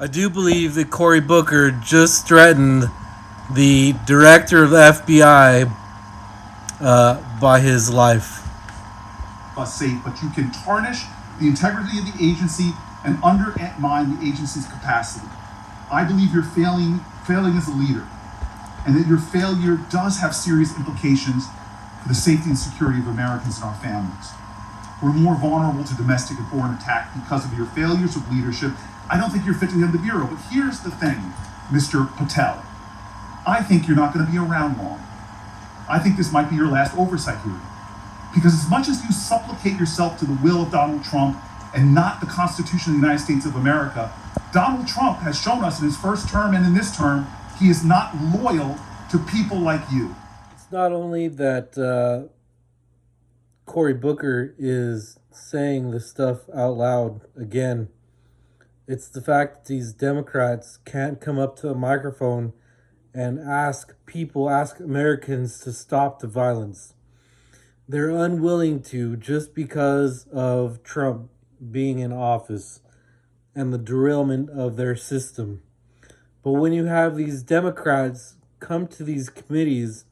I do believe that Cory Booker just threatened the director of the FBI by his life. Safe, but you can tarnish the integrity of the agency and undermine the agency's capacity. I believe you're failing as a leader, and that your failure does have serious implications for the safety and security of Americans and our families. We're more vulnerable to domestic and foreign attack because of your failures of leadership. I don't think you're fit to head the Bureau, but here's the thing, Mr. Patel. I think you're not going to be around long. I think this might be your last oversight hearing. Because as much as you supplicate yourself to the will of Donald Trump and not the Constitution of the United States of America, Donald Trump has shown us in his first term and in this term, he is not loyal to people like you. It's not only that Cory Booker is saying this stuff out loud again, it's the fact that these Democrats can't come up to a microphone and ask Americans to stop the violence. They're unwilling to just because of Trump being in office and the derailment of their system. But when you have these Democrats come to these committees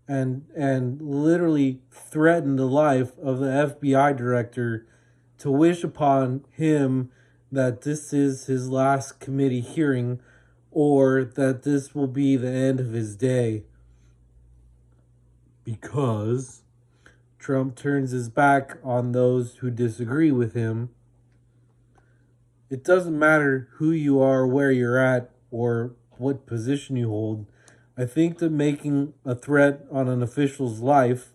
and literally threaten the life of the FBI director to wish upon him that this is his last committee hearing or that this will be the end of his day because Trump turns his back on those who disagree with him. It doesn't matter who you are, where you're at, or what position you hold. I think that making a threat on an official's life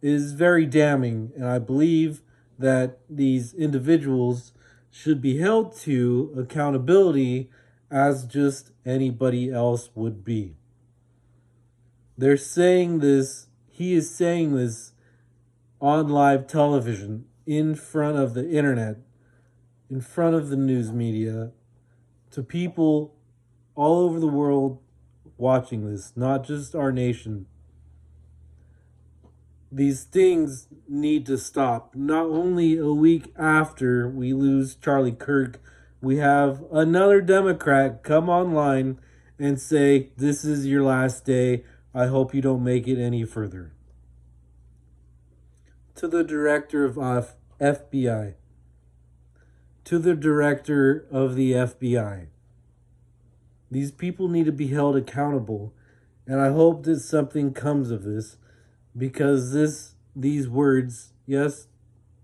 is very damning, and I believe that these individuals should be held to accountability as just anybody else would be. They're saying this, he is saying this on live television, in front of the internet, in front of the news media, to people all over the world watching this, not just our nation. These things need to stop. Not only a week after we lose Charlie Kirk, we have another Democrat come online and say, "This is your last day. I hope you don't make it any further." To the director of FBI, to the director of the FBI. These people need to be held accountable, and I hope that something comes of this, because these words, yes,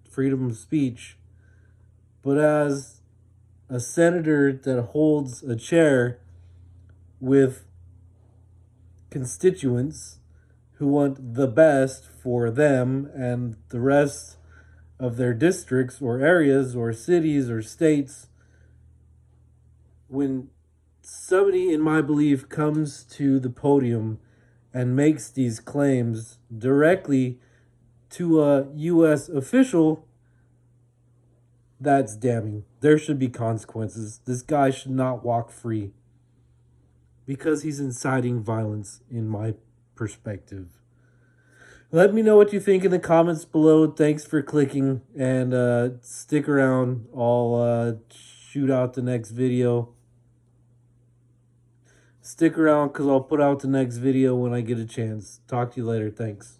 freedom of speech, but as a senator that holds a chair with constituents who want the best for them and the rest of their districts or areas or cities or states, when somebody in my belief comes to the podium and makes these claims directly to a U.S. official, that's damning. There should be consequences. This guy should not walk free because he's inciting violence, in my perspective. Let me know what you think in the comments below. Thanks for clicking, and stick around. I'll shoot out the next video. Stick around because I'll put out the next video when I get a chance. Talk to you later. Thanks.